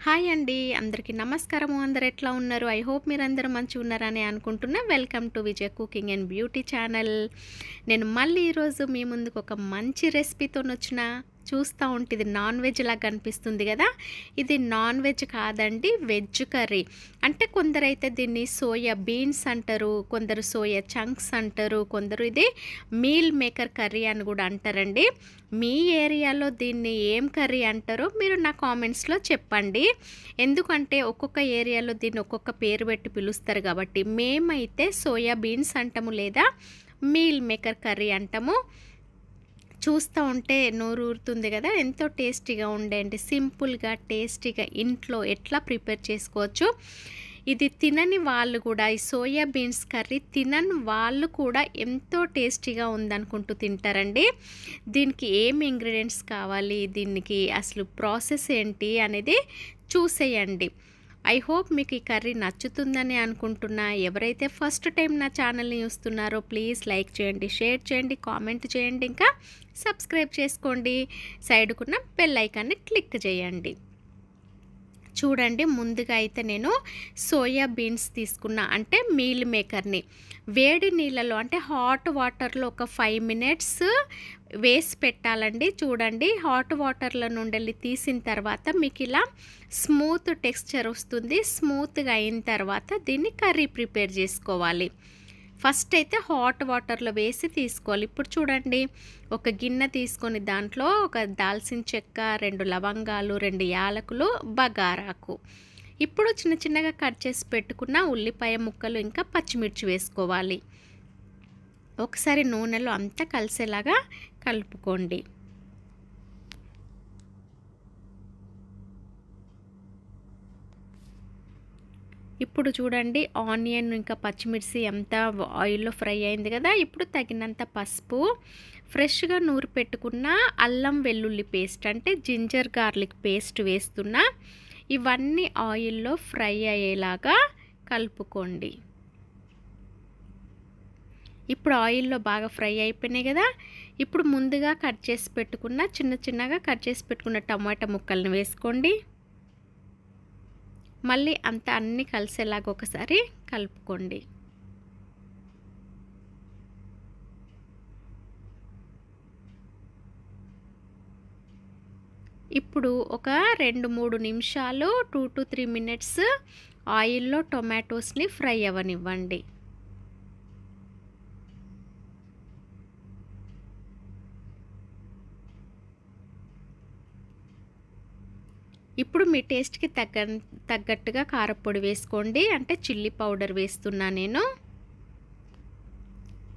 Hi అండి, అందరికీ నమస్కారము. అందరు ఎట్లా ఉన్నారు? ఐ హోప్ మీరందరూ మంచిగా ఉన్నారని అనుకుంటున్నా. Welcome to Vijay cooking and beauty channel. నేను మళ్ళీ ఈరోజు మీ ముందుకు ఒక మంచి రెసిపీతోనొచ్చిన. చూస్తూ ఉంటే ఇది నాన్ వెజ్ లాగా కనిపిస్తుంది కదా. ఇది నాన్ వెజ్ కాదండి, వెజ్ కర్రీ. అంటే కొందరైతే దీన్ని సోయా బీన్స్ అంటారు, కొందరు సోయా చంక్స్ అంటారు, కొందరు ఇది మీల్ మేకర్ కర్రీ అని కూడా అంటారండి. మీ ఏరియాలో దీన్ని ఏం కర్రీ అంటారో మీరు నా కామెంట్స్లో చెప్పండి. ఎందుకంటే ఒక్కొక్క ఏరియాలో దీన్ని ఒక్కొక్క పేరు పెట్టి పిలుస్తారు కాబట్టి మేమైతే సోయా బీన్స్ అంటాము లేదా మీల్ మేకర్ కర్రీ అంటాము. చూస్తూ ఉంటే నోరు ఊరుతుంది కదా. ఎంతో టేస్టీగా ఉండేయండి, సింపుల్గా టేస్టీగా ఇంట్లో ఎట్లా ప్రిపేర్ చేసుకోవచ్చు. ఇది తినని వాళ్ళు కూడా, ఈ సోయా బీన్స్ కర్రీ తినని వాళ్ళు కూడా ఎంతో టేస్టీగా ఉందనుకుంటూ తింటారండి. దీనికి ఏం ఇంగ్రీడియంట్స్ కావాలి, దీనికి అసలు ప్రాసెస్ ఏంటి అనేది చూసేయండి. ఐ హోప్ మీకు ఈ కర్రీ నచ్చుతుందని అనుకుంటున్నా. ఎవరైతే ఫస్ట్ టైం నా ఛానల్ని చూస్తున్నారో ప్లీజ్ లైక్ చేయండి, షేర్ చేయండి, కామెంట్ చేయండి, ఇంకా సబ్స్క్రైబ్ చేసుకోండి. సైడ్కున్న బెల్ ఐకాన్ని క్లిక్ చేయండి. చూడండి, ముందుగా అయితే నేను సోయా బీన్స్ తీసుకున్నా, అంటే మీల్ మేకర్ని వేడి నీళ్ళలో అంటే హాట్ వాటర్లో ఒక 5 మినిట్స్ వేసి పెట్టాలండి. చూడండి, హాట్ వాటర్లో నుండి తీసిన తర్వాత మీకు ఇలా స్మూత్ టెక్స్చర్ వస్తుంది. స్మూత్గా అయిన తర్వాత దీన్ని కర్రీ ప్రిపేర్ చేసుకోవాలి. ఫస్ట్ అయితే హాట్ వాటర్లో వేసి తీసుకోవాలి. ఇప్పుడు చూడండి, ఒక గిన్నె తీసుకొని దాంట్లో ఒక దాల్చిన చెక్క, 2 లవంగాలు, 2 యాలకులు, బగారాకు, ఇప్పుడు చిన్న చిన్నగా కట్ చేసి పెట్టుకున్న ఉల్లిపాయ ముక్కలు, ఇంకా పచ్చిమిర్చి వేసుకోవాలి. ఒకసారి నూనెలో అంతా కలిసేలాగా కలుపుకోండి. ఇప్పుడు చూడండి, ఆనియన్ ఇంకా పచ్చిమిర్చి అంతా ఆయిల్లో ఫ్రై అయింది కదా. ఇప్పుడు తగినంత పసుపు, ఫ్రెష్గా నూరు పెట్టుకున్న అల్లం వెల్లుల్లి పేస్ట్ అంటే జింజర్ గార్లిక్ పేస్ట్ వేస్తున్నా. ఇవన్నీ ఆయిల్లో ఫ్రై అయ్యేలాగా కలుపుకోండి. ఇప్పుడు ఆయిల్లో బాగా ఫ్రై అయిపోయినాయి కదా. ఇప్పుడు ముందుగా కట్ చేసి పెట్టుకున్న చిన్నగా కట్ చేసి పెట్టుకున్న టమాటా ముక్కల్ని వేసుకోండి. మళ్ళీ అంతా అన్నీ కలిసేలాగా ఒకసారి కలుపుకోండి. ఇప్పుడు ఒక 2-3 నిమిషాలు 2 to 3 మినిట్స్ ఆయిల్లో టొమాటోస్ని ఫ్రై అవ్వనివ్వండి. ఇప్పుడు మీ టేస్ట్కి తగ్గట్టుగా కారపొడి వేసుకోండి. అంటే చిల్లీ పౌడర్ వేస్తున్నా నేను,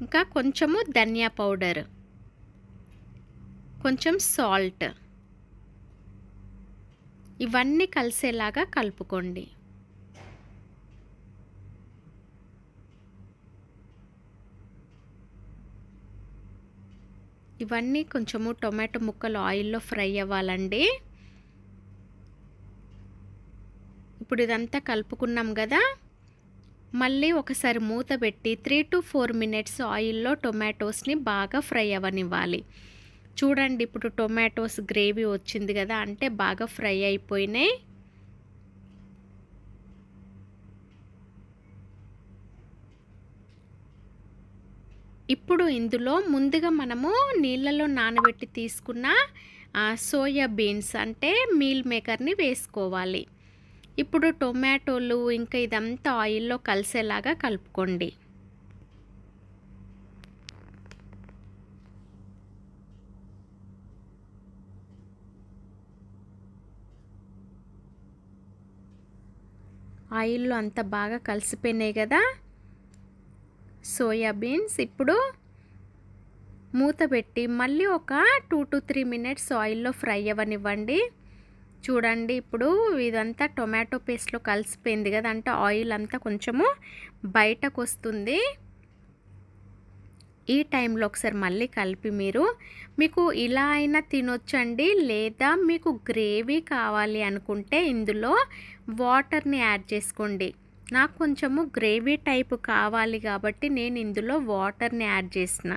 ఇంకా కొంచెము ధనియా పౌడర్, కొంచెం సాల్ట్, ఇవన్నీ కలిసేలాగా కలుపుకోండి. ఇవన్నీ కొంచెము టొమాటో ముక్కలు ఆయిల్లో ఫ్రై అవ్వాలండి. ఇప్పుడు ఇదంతా కలుపుకున్నాం కదా. మళ్ళీ ఒకసారి మూత పెట్టి 3 to 4 మినిట్స్ ఆయిల్లో టొమాటోస్ని బాగా ఫ్రై అవ్వనివ్వాలి. చూడండి, ఇప్పుడు టొమాటోస్ గ్రేవీ వచ్చింది కదా, అంటే బాగా ఫ్రై అయిపోయినాయి. ఇప్పుడు ఇందులో ముందుగా మనము నీళ్ళలో నానబెట్టి తీసుకున్న సోయా బీన్స్ అంటే మీల్ మేకర్ని వేసుకోవాలి. ఇప్పుడు టొమాటోలు ఇంకా ఇదంతా ఆయిల్లో కలిసేలాగా కలుపుకోండి. ఆయిల్లో అంతా బాగా కలిసిపోయినాయి కదా సోయా బీన్స్. ఇప్పుడు మూత పెట్టి మళ్ళీ ఒక 2 to 3 మినిట్స్ ఆయిల్లో ఫ్రై అవ్వనివ్వండి. చూడండి, ఇప్పుడు ఇదంతా టొమాటో పేస్ట్లో కలిసిపోయింది కదా, అంటే ఆయిల్ అంతా కొంచెము బయటకు వస్తుంది. ఈ టైంలో ఒకసారి మళ్ళీ కలిపి మీకు ఇలా అయినా తినొచ్చండి, లేదా మీకు గ్రేవీ కావాలి అనుకుంటే ఇందులో వాటర్ని యాడ్ చేసుకోండి. నాకు కొంచెము గ్రేవీ టైపు కావాలి కాబట్టి నేను ఇందులో వాటర్ని యాడ్ చేసిన.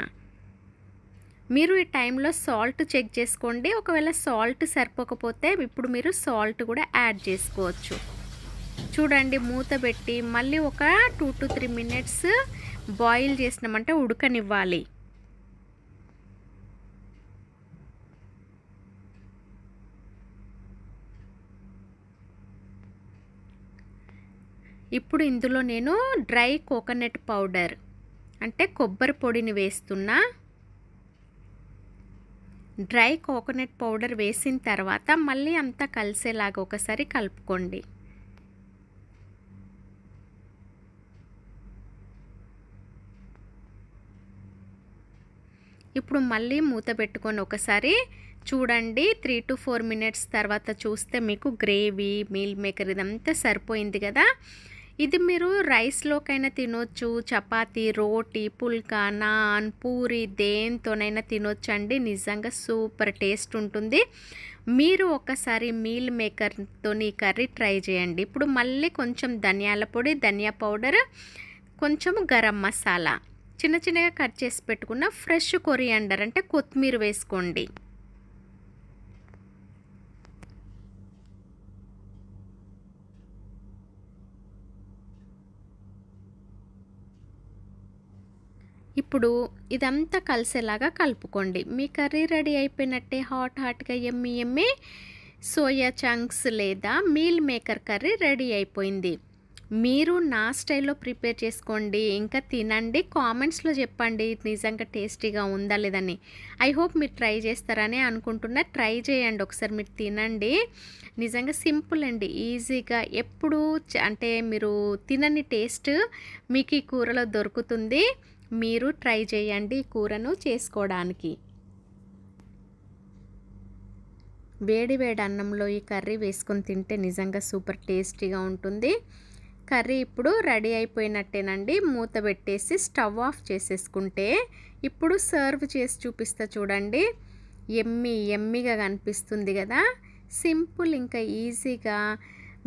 మీరు ఈ టైంలో సాల్ట్ చెక్ చేసుకోండి. ఒకవేళ సాల్ట్ సరిపోకపోతే ఇప్పుడు మీరు సాల్ట్ కూడా యాడ్ చేసుకోవచ్చు. చూడండి, మూత పెట్టి మళ్ళీ ఒక 2 to 3 మినిట్స్ బాయిల్ చేసినామంటే ఉడకనివ్వాలి. ఇప్పుడు ఇందులో నేను డ్రై కోకోనట్ పౌడర్ అంటే కొబ్బరి పొడిని వేస్తున్నా. డ్రై కోకోనట్ పౌడర్ వేసిన తర్వాత మళ్ళీ అంతా కలిసేలాగా ఒకసారి కలుపుకోండి. ఇప్పుడు మళ్ళీ మూత పెట్టుకొని ఒకసారి చూడండి. 3 to 4 మినిట్స్ తర్వాత చూస్తే మీకు గ్రేవీ, మీల్ మేకర్ ఇదంతా సరిపోయింది కదా. ఇది మీరు రైస్లోకైనా తినొచ్చు, చపాతీ, రోటీ, పుల్కా, నాన్, పూరి దేంతోనైనా తినొచ్చండి. నిజంగా సూపర్ టేస్ట్ ఉంటుంది. మీరు ఒకసారి మీల్ మేకర్తో ఈ కర్రీ ట్రై చేయండి. ఇప్పుడు మళ్ళీ కొంచెం ధనియాల పొడి, ధనియా పౌడర్, కొంచెం గరం మసాలా, చిన్న చిన్నగా కట్ చేసి పెట్టుకున్న ఫ్రెష్ కొరియాండర్ అంటే కొత్తిమీర వేసుకోండి. ఇప్పుడు ఇదంతా కలిసేలాగా కలుపుకోండి. మీ కర్రీ రెడీ అయిపోయినట్టే. హాట్గా యమ్మీ సోయా చంక్స్ లేదా మీల్ మేకర్ కర్రీ రెడీ అయిపోయింది. మీరు నా స్టైల్లో ప్రిపేర్ చేసుకోండి, ఇంకా తినండి. కామెంట్స్లో చెప్పండి నిజంగా టేస్టీగా ఉందా లేదని. ఐ హోప్ మీరు ట్రై చేస్తారని అనుకుంటున్నా. ట్రై చేయండి ఒకసారి, మీరు తినండి. నిజంగా సింపుల్ అండి, ఈజీగా. ఎప్పుడు అంటే మీరు తినని టేస్ట్ మీకు ఈ కూరలో దొరుకుతుంది. మీరు ట్రై చేయండి ఈ కూరను చేసుకోవడానికి. వేడి వేడి అన్నంలో ఈ కర్రీ వేసుకొని తింటే నిజంగా సూపర్ టేస్టీగా ఉంటుంది. కర్రీ ఇప్పుడు రెడీ అయిపోయినట్టేనండి. మూత పెట్టేసి స్టవ్ ఆఫ్ చేసేసుకుంటే ఇప్పుడు సర్వ్ చేసి చూపిస్తా చూడండి. ఎమ్మీగా కనిపిస్తుంది కదా. సింపుల్, ఇంకా ఈజీగా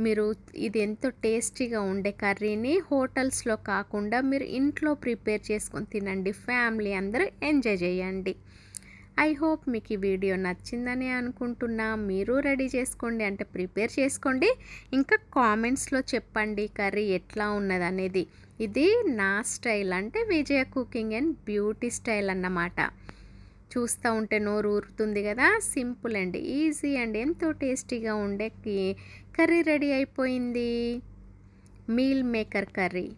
మీరు ఇది ఎంతో టేస్టీగా ఉండే కర్రీని హోటల్స్లో కాకుండా మీరు ఇంట్లో ప్రిపేర్ చేసుకొని తినండి. ఫ్యామిలీ అందరూ ఎంజాయ్ చేయండి. ఐ హోప్ మీకు ఈ వీడియో నచ్చిందని అనుకుంటున్నా. మీరు రెడీ చేసుకోండి, అంటే ప్రిపేర్ చేసుకోండి. ఇంకా కామెంట్స్లో చెప్పండి కర్రీ ఎట్లా ఉన్నదనేది. ఇది నా స్టైల్, అంటే విజయ కుకింగ్ అండ్ బ్యూటీ స్టైల్ అన్నమాట. చూస్తూ ఉంటే నోరు ఊరుతుంది కదా. సింపుల్ అండ్ ఈజీ అండ్ ఎంతో టేస్టీగా ఉండే కర్రీ రెడీ అయిపోయింది, meal maker curry.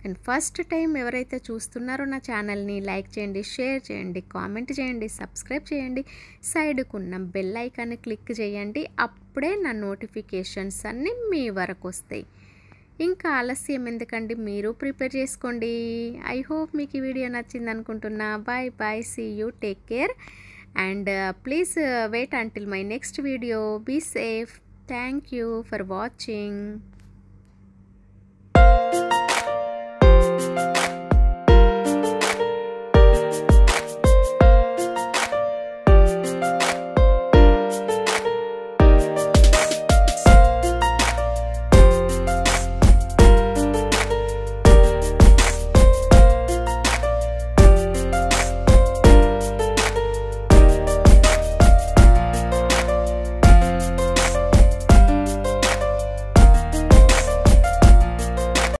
And first time ఎవరైతే చూస్తున్నారో నా ఛానల్ని లైక్ చేయండి, షేర్ చేయండి, కామెంట్ చేయండి, సబ్స్క్రైబ్ చేయండి. సైడ్కున్న బెల్ ఐకాన్ని క్లిక్ చేయండి. అప్పుడే నా నోటిఫికేషన్స్ అన్నీ మీ వరకు వస్తాయి. ఇంకా ఆలస్యం ఎందుకండి, మీరు ప్రిపేర్ చేసుకోండి. ఐ హోప్ మీకు ఈ వీడియో నచ్చింది అనుకుంటున్నా. Bye, see you, take care and please wait until my next video. Be safe. Thank you for watching.